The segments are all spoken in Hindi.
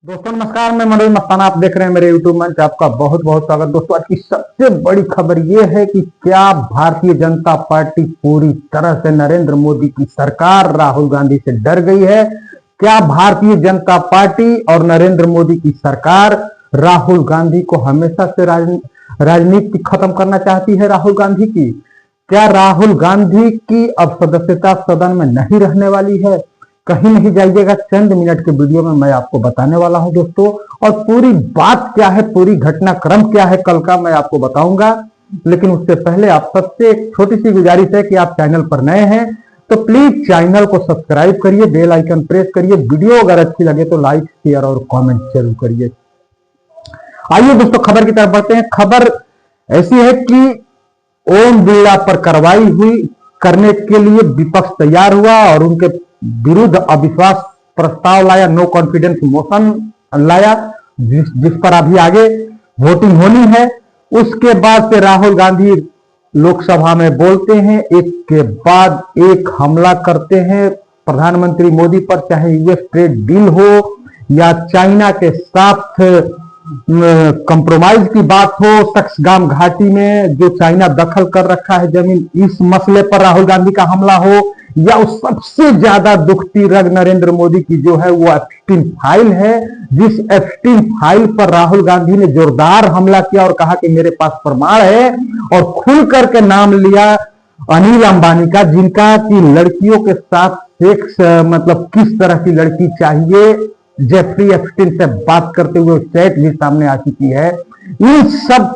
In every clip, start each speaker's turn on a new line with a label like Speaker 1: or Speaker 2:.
Speaker 1: दोस्तों नमस्कार, मैं मनोज मस्ताना। आप देख रहे हैं मेरे YouTube मंच। आपका बहुत बहुत स्वागत। दोस्तों आज की सबसे बड़ी खबर यह है कि क्या भारतीय जनता पार्टी पूरी तरह से नरेंद्र मोदी की सरकार राहुल गांधी से डर गई है। क्या भारतीय जनता पार्टी और नरेंद्र मोदी की सरकार राहुल गांधी को हमेशा से राजनीति खत्म करना चाहती है। राहुल गांधी की क्या राहुल गांधी की अब सदस्यता सदन में नहीं रहने वाली है? कहीं नहीं जाइएगा, चंद मिनट के वीडियो में मैं आपको बताने वाला हूं दोस्तों। और पूरी बात क्या है, पूरी घटनाक्रम क्या है कल का, मैं आपको बताऊंगा। लेकिन उससे पहले आप सबसे एक छोटी सी गुजारिश है कि आप चैनल पर नए हैं तो प्लीज चैनल को सब्सक्राइब करिए, बेल आइकन प्रेस करिए। वीडियो अगर अच्छी लगे तो लाइक शेयर और कॉमेंट जरूर करिए। आइए दोस्तों खबर की तरफ बढ़ते हैं। खबर ऐसी है कि ओम बिरला पर कार्रवाई हुई करने के लिए विपक्ष तैयार हुआ और उनके विरुद्ध अविश्वास प्रस्ताव लाया, नो कॉन्फिडेंस मोशन लाया, जिस पर अभी आगे वोटिंग होनी है। उसके बाद से राहुल गांधी लोकसभा में बोलते हैं, एक के बाद एक हमला करते हैं प्रधानमंत्री मोदी पर, चाहे यूएस ट्रेड डील हो या चाइना के साथ कंप्रोमाइज की बात हो, सक्सगाम घाटी में जो चाइना दखल कर रखा है जमीन, इस मसले पर राहुल गांधी का हमला हो, या उस सबसे ज्यादा दुखती रग नरेंद्र मोदी की जो है वो एप्स्टीन फाइल है, जिस एप्स्टीन फाइल पर राहुल गांधी ने जोरदार हमला किया और कहा कि मेरे पास प्रमाण है, और खुल करके नाम लिया अनिल अंबानी का, जिनका की लड़कियों के साथ सेक्स मतलब किस तरह की लड़की चाहिए, जेफरी एप्स्टीन से बात करते हुए चैट भी सामने आ चुकी है। इन सब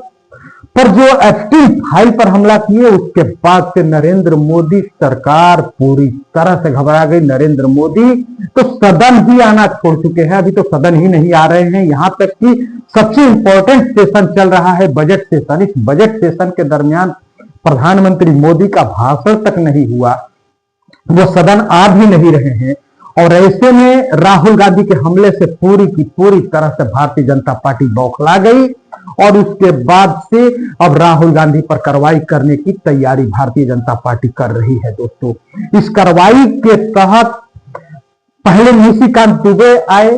Speaker 1: पर जो एप्स्टीन फाइल पर हमला किए, उसके बाद से नरेंद्र मोदी सरकार पूरी तरह से घबरा गई। नरेंद्र मोदी तो सदन ही आना छोड़ चुके हैं, अभी तो सदन ही नहीं आ रहे हैं। यहां तक कि सबसे इंपॉर्टेंट सेशन चल रहा है, बजट सेशन। इस बजट सेशन के दरमियान प्रधानमंत्री मोदी का भाषण तक नहीं हुआ, वो सदन आ भी नहीं रहे हैं। और ऐसे में राहुल गांधी के हमले से पूरी की पूरी तरह से भारतीय जनता पार्टी बौखला गई और उसके बाद से अब राहुल गांधी पर कार्रवाई करने की तैयारी भारतीय जनता पार्टी कर रही है। दोस्तों इस कार्रवाई के तहत पहले निशिकांत दुबे आए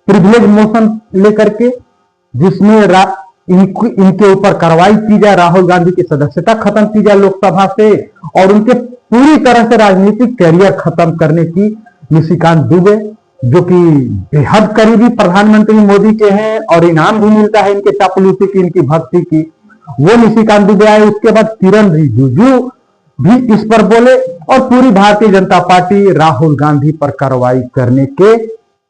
Speaker 1: प्रिविलेज मोशन लेकर के, जिसमें इनके ऊपर कार्रवाई की जाए, राहुल गांधी की सदस्यता खत्म की जाए लोकसभा से और उनके पूरी तरह से राजनीतिक कैरियर खत्म करने की। निशिकांत दुबे जो कि बेहद करीबी प्रधानमंत्री मोदी के हैं और इनाम भी मिलता है इनके चापलूसी की, इनकी भक्ति की, वो निशिकांत दुबे आए। उसके बाद किरण रिजिजू भी इस पर बोले और पूरी भारतीय जनता पार्टी राहुल गांधी पर कार्रवाई करने के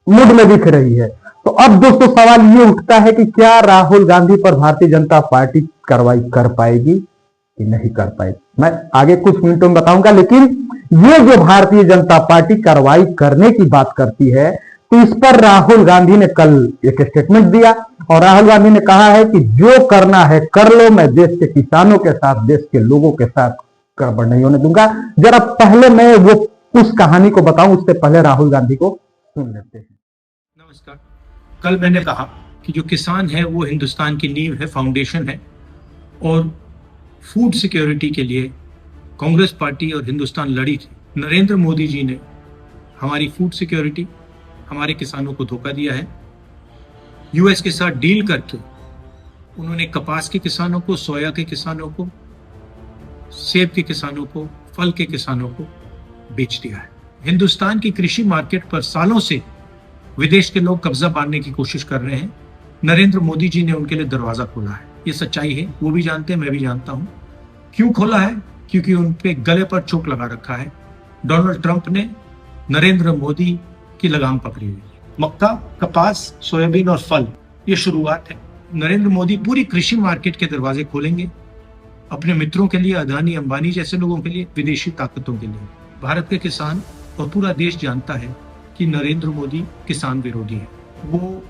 Speaker 1: मूड में दिख रही है। तो अब दोस्तों सवाल ये उठता है कि क्या राहुल गांधी पर भारतीय जनता पार्टी कार्रवाई कर पाएगी कि नहीं कर पाएगी? मैं आगे कुछ मिनटों में बताऊंगा। लेकिन ये जो भारतीय जनता पार्टी कार्रवाई करने की बात करती है, तो इस पर राहुल गांधी ने कल एक स्टेटमेंट दिया और राहुल गांधी ने कहा है कि जो करना है कर लो, मैं देश के किसानों के साथ, देश के लोगों के साथ गड़बड़ नहीं होने दूंगा। जरा पहले मैं वो उस कहानी को बताऊं, उससे पहले राहुल गांधी को सुन लेते हैं।
Speaker 2: नमस्कार। कल मैंने कहा कि जो किसान है वो हिंदुस्तान की नींव है, फाउंडेशन है, और फूड सिक्योरिटी के लिए कांग्रेस पार्टी और हिंदुस्तान लड़ी थी। नरेंद्र मोदी जी ने हमारी फूड सिक्योरिटी, हमारे किसानों को धोखा दिया है। यूएस के साथ डील करके उन्होंने कपास के किसानों को, सोया के किसानों को, सेब के किसानों को, फल के किसानों को बेच दिया है। हिंदुस्तान की कृषि मार्केट पर सालों से विदेश के लोग कब्जा मारने की कोशिश कर रहे हैं। नरेंद्र मोदी जी ने उनके लिए दरवाजा खोला है, ये सच्चाई है, वो भी जानते हैं, मैं भी जानता हूं। क्यों खोला है? क्योंकि उन पे गले पर चोट लगा रखा है। डोनाल्ड ट्रंप ने नरेंद्र मोदी की लगाम पकड़ी हुई। मक्का, कपास, सोयाबीन और फल, ये शुरुआत है। नरेंद्र मोदी पूरी कृषि मार्केट के दरवाजे खोलेंगे अपने मित्रों के लिए, अदानी अंबानी जैसे लोगों के लिए, विदेशी ताकतों के लिए। भारत के किसान और पूरा देश जानता है कि नरेंद्र मोदी किसान विरोधी है। वो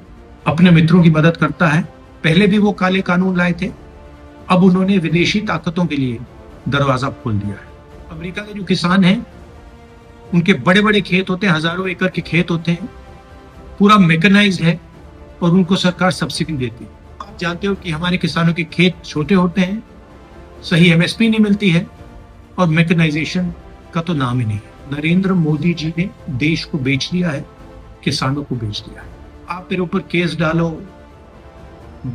Speaker 2: अपने मित्रों की मदद करता है। पहले भी वो काले कानून लाए थे, अब उन्होंने विदेशी ताकतों के लिए दरवाजा खोल दिया है। अमेरिका के जो किसान हैं उनके बड़े बड़े खेत होते हैं, हजारों एकड़ के खेत होते हैं, पूरा मैकेनाइज्ड है और उनको सरकार सब्सिडी देती है। आप जानते हो कि हमारे किसानों के खेत छोटे होते हैं, सही एमएसपी नहीं मिलती है और मैकेनाइजेशन का तो नाम ही नहीं है। नरेंद्र मोदी जी ने देश को बेच दिया है, किसानों को बेच दिया है। आप मेरे ऊपर केस डालो,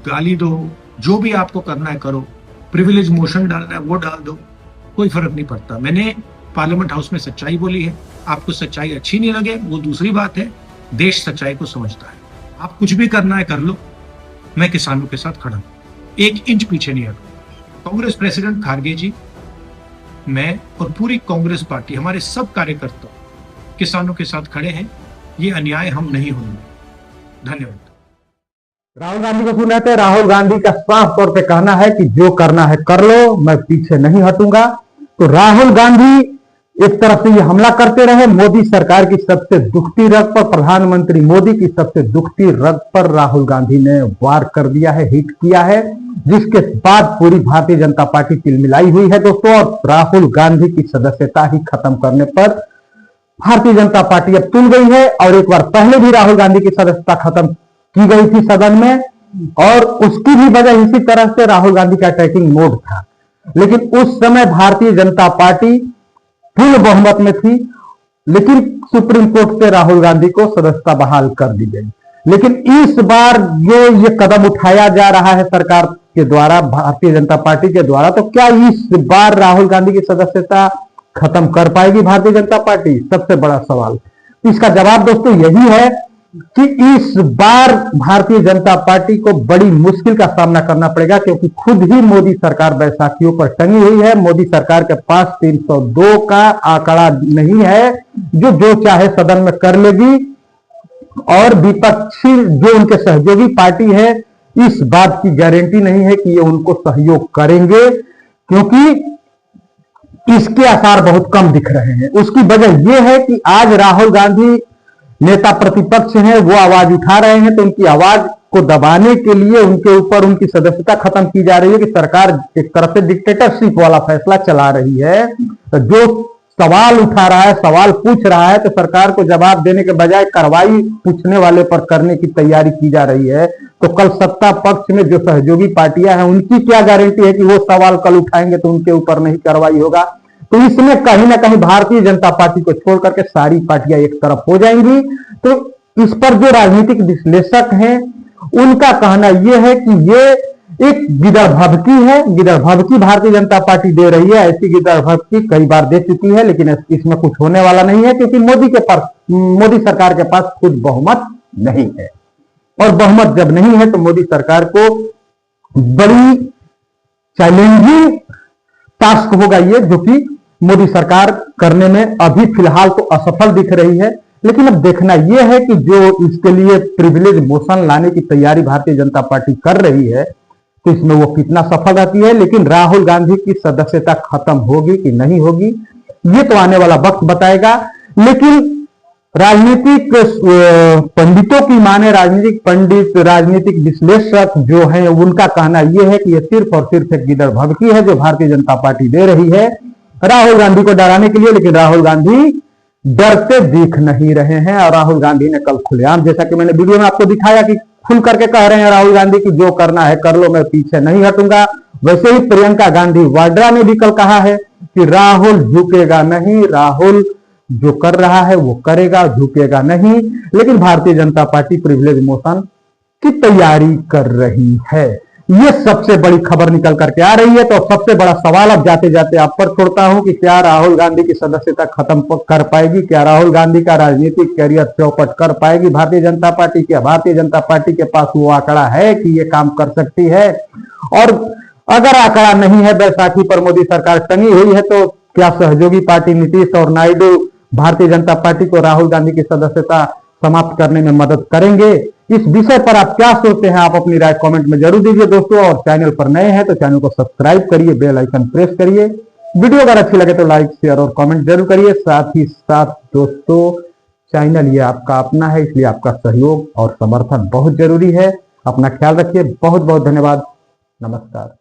Speaker 2: गाली दो, जो भी आपको करना है करो, प्रिविलेज मोशन डालना है वो डाल दो, कोई फर्क नहीं पड़ता। मैंने पार्लियामेंट हाउस में सच्चाई बोली है। आपको सच्चाई अच्छी नहीं लगे वो दूसरी बात है, देश सच्चाई को समझता है। आप कुछ भी करना है कर लो, मैं किसानों के साथ खड़ा हूं, 1 इंच पीछे नहीं हटूंगा। कांग्रेस प्रेसिडेंट खारगे जी, मैं और पूरी कांग्रेस पार्टी, हमारे सब कार्यकर्ता किसानों के साथ खड़े हैं। ये अन्याय हम नहीं होने देंगे। धन्यवाद।
Speaker 1: राहुल गांधी को सुना थे। राहुल गांधी का साफ तौर पे कहना है कि जो करना है कर लो, मैं पीछे नहीं हटूंगा। तो राहुल गांधी एक तरफ से ये हमला करते रहे मोदी सरकार की सबसे दुखती रग पर, प्रधानमंत्री मोदी की सबसे दुखती रग पर राहुल गांधी ने वार कर दिया है, हिट किया है, जिसके बाद पूरी भारतीय जनता पार्टी तिलमिलाई हुई है दोस्तों। और राहुल गांधी की सदस्यता ही खत्म करने पर भारतीय जनता पार्टी अब तुल गई है। और एक बार पहले भी राहुल गांधी की सदस्यता खत्म की गई थी सदन में, और उसकी भी वजह इसी तरह से राहुल गांधी का अटैकिंग मोड था। लेकिन उस समय भारतीय जनता पार्टी पूर्ण बहुमत में थी, लेकिन सुप्रीम कोर्ट से राहुल गांधी को सदस्यता बहाल कर दी गई। लेकिन इस बार जो ये कदम उठाया जा रहा है सरकार के द्वारा, भारतीय जनता पार्टी के द्वारा, तो क्या इस बार राहुल गांधी की सदस्यता खत्म कर पाएगी भारतीय जनता पार्टी? सबसे बड़ा सवाल। इसका जवाब दोस्तों यही है कि इस बार भारतीय जनता पार्टी को बड़ी मुश्किल का सामना करना पड़ेगा, क्योंकि खुद ही मोदी सरकार बैसाखियों पर टंगी हुई है। मोदी सरकार के पास 302 का आंकड़ा नहीं है, जो चाहे सदन में कर लेगी। और विपक्षी जो उनके सहयोगी पार्टी है, इस बात की गारंटी नहीं है कि ये उनको सहयोग करेंगे, क्योंकि इसके आसार बहुत कम दिख रहे हैं। उसकी वजह यह है कि आज राहुल गांधी नेता प्रतिपक्ष हैं, वो आवाज उठा रहे हैं, तो उनकी आवाज को दबाने के लिए उनके ऊपर उनकी सदस्यता खत्म की जा रही है कि सरकार एक तरह से डिक्टेटरशिप वाला फैसला चला रही है। तो जो सवाल उठा रहा है, सवाल पूछ रहा है, तो सरकार को जवाब देने के बजाय कार्रवाई पूछने वाले पर करने की तैयारी की जा रही है। तो कल सत्ता पक्ष में जो सहयोगी पार्टियां हैं, उनकी क्या गारंटी है कि वो सवाल कल उठाएंगे तो उनके ऊपर नहीं कार्रवाई होगा? तो इसमें कहीं ना कहीं भारतीय जनता पार्टी को छोड़ करके सारी पार्टियां एक तरफ हो जाएंगी। तो इस पर जो राजनीतिक विश्लेषक हैं, उनका कहना यह है कि ये एक गिदड़ भभकी है, गिदड़ भभकी भारतीय जनता पार्टी दे रही है। ऐसी गिदड़ भभकी कई बार दे चुकी है, लेकिन इसमें कुछ होने वाला नहीं है, क्योंकि मोदी सरकार के पास खुद बहुमत नहीं है। और बहुमत जब नहीं है तो मोदी सरकार को बड़ी चैलेंजिंग टास्क होगा ये, जो कि मोदी सरकार करने में अभी फिलहाल तो असफल दिख रही है। लेकिन अब देखना यह है कि जो इसके लिए प्रिविलेज मोशन लाने की तैयारी भारतीय जनता पार्टी कर रही है, तो इसमें वो कितना सफल रहती है। लेकिन राहुल गांधी की सदस्यता खत्म होगी कि नहीं होगी, ये तो आने वाला वक्त बताएगा। लेकिन राजनीतिक पंडितों की माने, राजनीतिक पंडित, राजनीतिक विश्लेषक जो हैं, उनका कहना यह है कि यह सिर्फ और सिर्फ एक गिदड़ भभकी है जो भारतीय जनता पार्टी दे रही है राहुल गांधी को डराने के लिए। लेकिन राहुल गांधी डरते दिख नहीं रहे हैं। और राहुल गांधी ने कल खुलेआम, जैसा कि मैंने वीडियो में आपको दिखाया, कि खुल करके कह रहे हैं राहुल गांधी की जो करना है कर लो, मैं पीछे नहीं हटूंगा। वैसे ही प्रियंका गांधी वाड्रा ने भी कल कहा है कि राहुल झुकेगा नहीं, राहुल जो कर रहा है वो करेगा, झुकेगा नहीं। लेकिन Bharatiya Janata party privilege motion की तैयारी कर रही है। ये सबसे बड़ी खबर निकल करके आ रही है। तो सबसे बड़ा सवाल अब जाते जाते आप पर छोड़ता हूं कि क्या राहुल गांधी की सदस्यता खत्म कर पाएगी? क्या राहुल गांधी का राजनीतिक कैरियर चौपट कर पाएगी भारतीय जनता पार्टी? क्या भारतीय जनता पार्टी के पास वो आंकड़ा है कि ये काम कर सकती है? और अगर आंकड़ा नहीं है, बैसाखी पर मोदी सरकार टंगी हुई है, तो क्या सहयोगी पार्टी नीतीश और नायडू भारतीय जनता पार्टी को राहुल गांधी की सदस्यता समाप्त करने में मदद करेंगे? इस विषय पर आप क्या सोचते हैं? आप अपनी राय कमेंट में जरूर दीजिए दोस्तों। और चैनल पर नए हैं तो चैनल को सब्सक्राइब करिए, बेल आइकन प्रेस करिए। वीडियो अगर अच्छी लगे तो लाइक, शेयर और कमेंट जरूर करिए। साथ ही साथ दोस्तों, चैनल ये आपका अपना है, इसलिए आपका सहयोग और समर्थन बहुत जरूरी है। अपना ख्याल रखिए। बहुत बहुत धन्यवाद। नमस्कार।